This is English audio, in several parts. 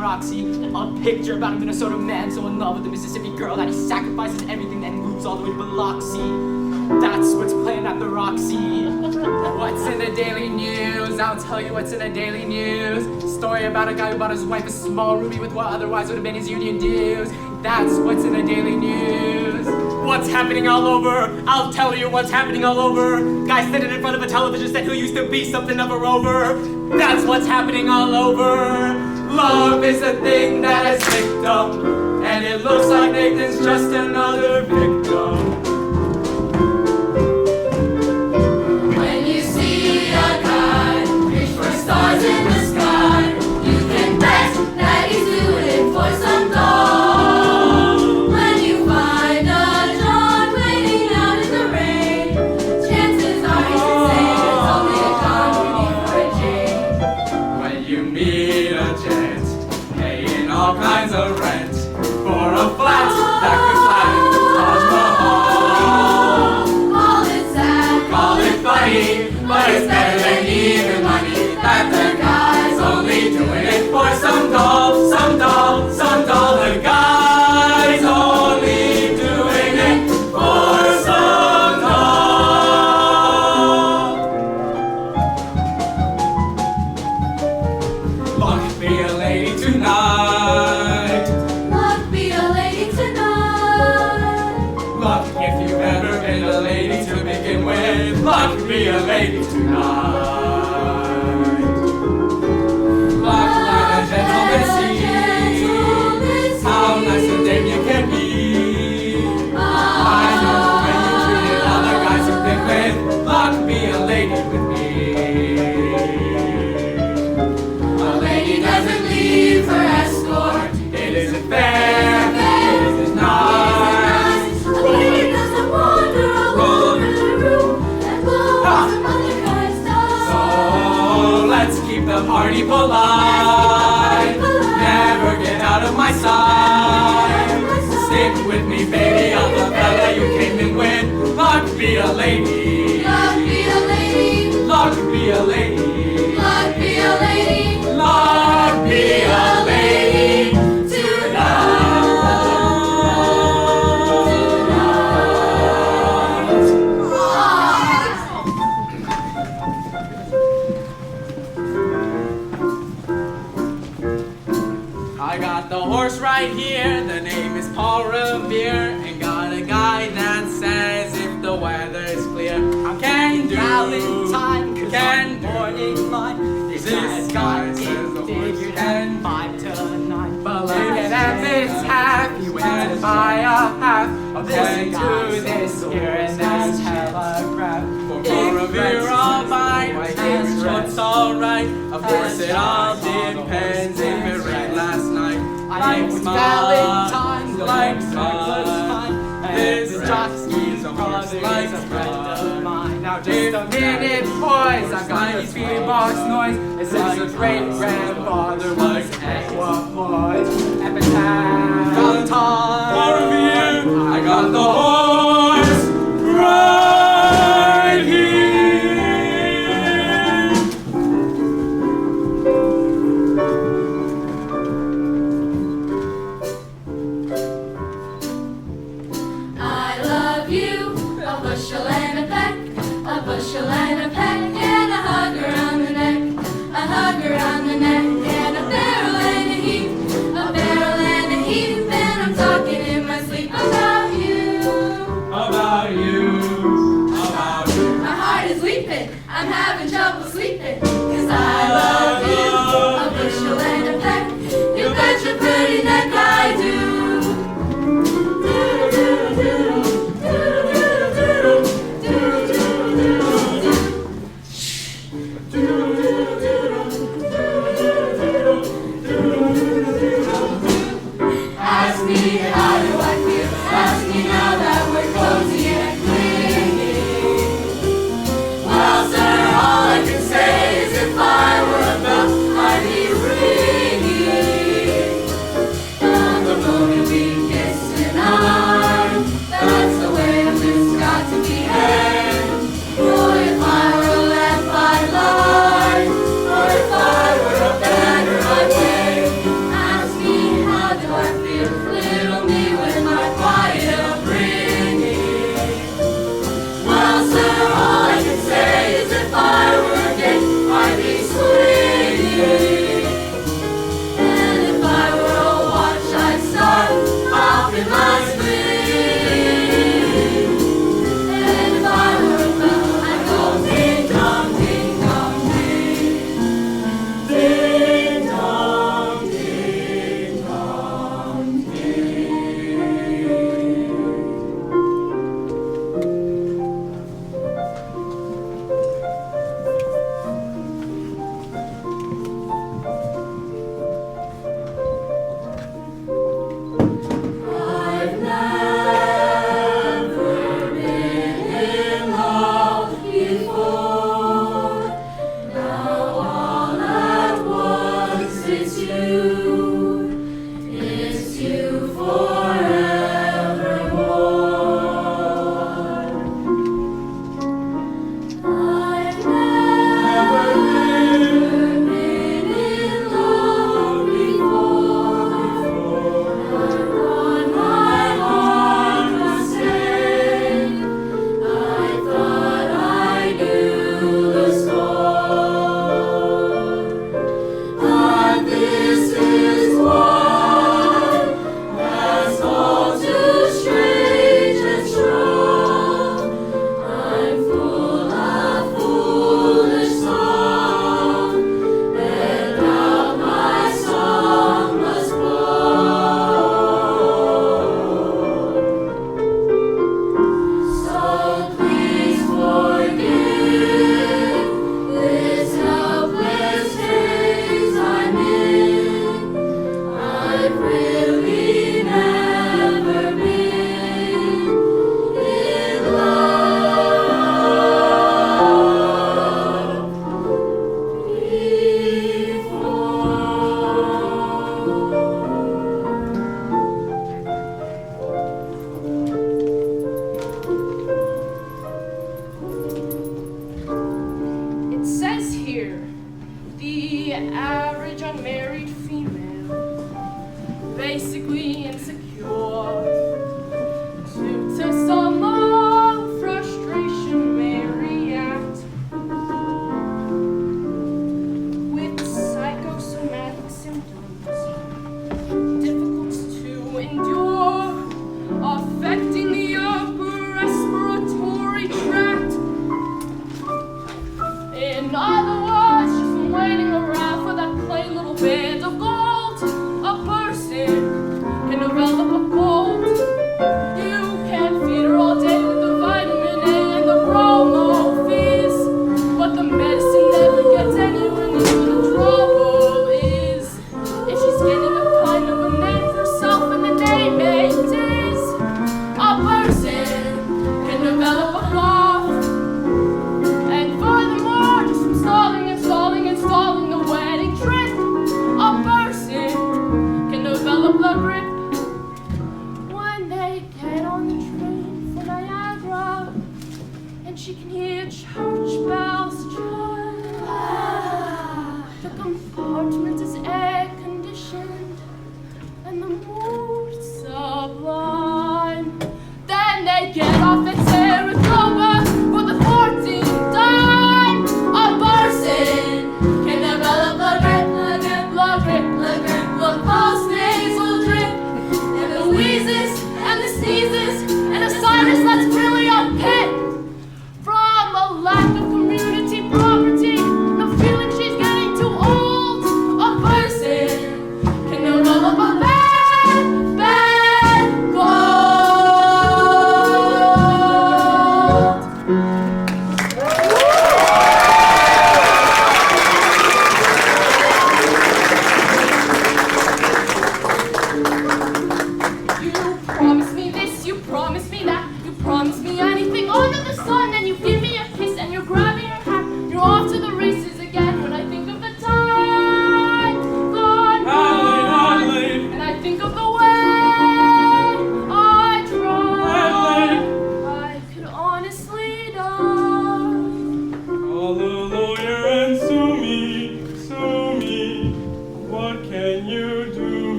Roxy. A picture about a Minnesota man so in love with a Mississippi girl that he sacrifices everything then moves all the way to Biloxi. That's what's playing at the Roxy. What's in the daily news? I'll tell you what's in the daily news. Story about a guy who bought his wife a small ruby with what otherwise would have been his union dues. That's what's in the daily news. What's happening all over? I'll tell you what's happening all over. Guy sitting in front of a television set who used to be something of a rover. That's what's happening all over. Love is a thing that has victim, and it looks like Nathan's just another victim. When you see a guy reach for stars in the sky, you can bet that he's doing it for some doll. When you find a John waiting out in the rain, chances are he's insane. It's only a John waiting for a Jane. When you meet a gent paying all kinds of rent for a flat that could flatten the Taj Mahal. Call it sad, Call it funny, but it's better than even money. That the guy's only doing it for some doll, some doll, some doll. The guy's only doing it for some doll. Luck be a lady tonight. luck be a lady tonight. Luck if you've ever been a lady to begin with. Luck be a lady tonight. Luck let a gentleman see how nice a dame you can be. I know when you treated other guys you've been with. Luck be a lady with me. A lady doesn't leave her escort. It isn't fair. It isn't nice. A lady doesn't wander all over the room and blow some other guy's dust. So let's keep the party polite. Never get out of my sight. Stick with me, baby. I'm the fella you came in with. Luck be a lady. Luck be a lady. Luck be a lady. Luck be a lady. Luck be a lady I got the horse right here, the name is Paul Revere, and got a guy that says if the weather's clear, I can do Valentine, 'cause can on the morning line, This this guy guy says the horse figured can- at 5 to 9. But look at this half, he went to buy a half of This this guy to this says here and that's telegraph. For Revere all mine, my English looks alright. Of course it all depends if it rained last night. I Like know it's mine, Valentine's, like was mine. fine. This And Jockey's Jockey's brother brother is is a a friend of mine. Now just Just a a minute, boys, I got these beatbox noise. It says a great grandfather was equipoise. Epitaph, Valentine, for Revere, I got the horse right here. I love you, a bushel and a peck, a bushel and a peck, and a hug around the neck, a hug around the neck, and a barrel and a heap, a barrel and a heap, and I'm talking in my sleep about you. About you, about you. My heart is leaping, I'm having trouble sleeping, 'cause I love you, a bushel and a peck, you bet your pretty neck I do. Ask me how do I feel, ask me now that we're cozy and clingy. Well, sir, all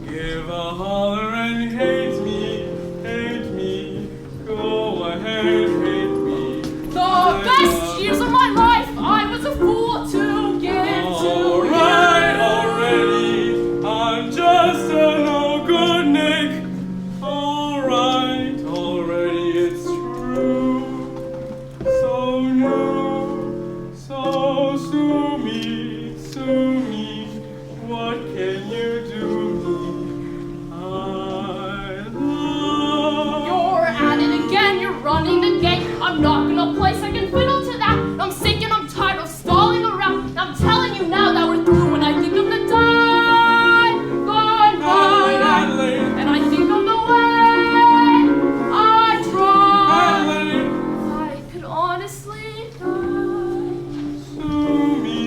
Give a holler and hate me, go ahead, hate me. The best years of my life, I was a fool to get to Alright, already, I'm just a no good Nick. Alright, already, it's true. So new, so sue me, what can you do me? I love You're at it again, you're running the gate. I'm not gonna play second fiddle to that. I'm sick and I'm tired of stalling around. I'm telling you now that we're through when I think of the time gone by. Medley, And I think of the way I tried. Medley. I could honestly die. Sue me,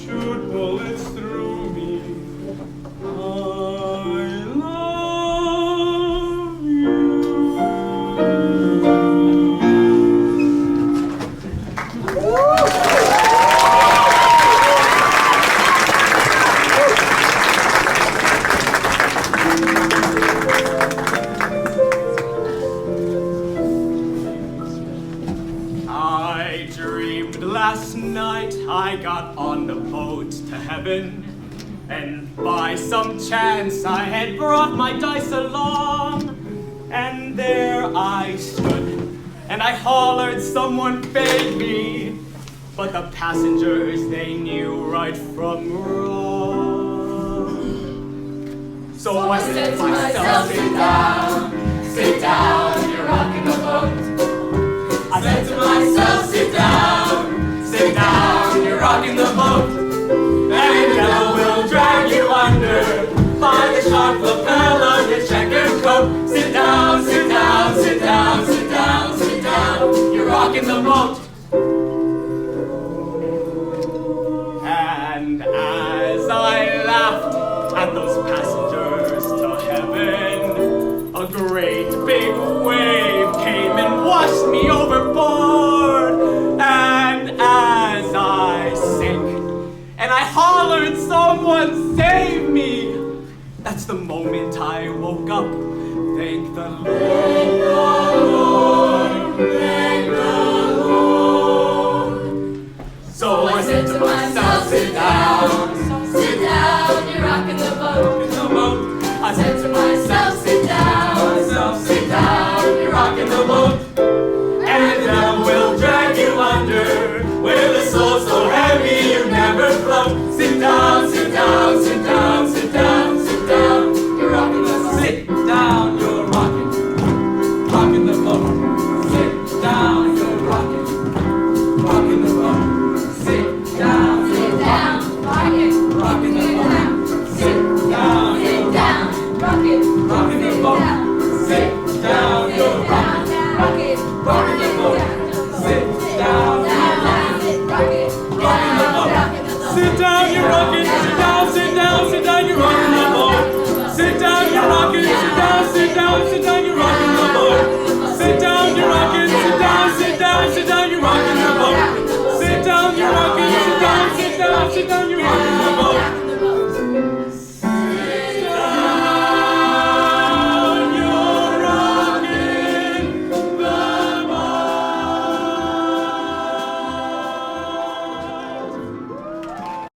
shoot bullets through me. I love you. I dreamed last night I got on the boat to heaven, and by some chance I had brought my dice along, and there I stood, and I hollered someone paid me, but the passengers, they knew right from wrong. So I said to myself, sit down, you're rocking the boat. I said to myself, sit down, you're rocking the boat. And now we'll drag you under by the sharp lapel of your checkered coat. Sit down, you're rocking the boat. And as I laughed at those passengers to heaven, a great big wave came and washed me overboard. And as I sank and I hollered, someone save me, that's the moment I woke up. Thank the Lord, thank the Lord. So I said to myself, sit down, you're rocking the boat. in the boat. I said to Myself, sit down, myself, sit down, you're rocking the boat.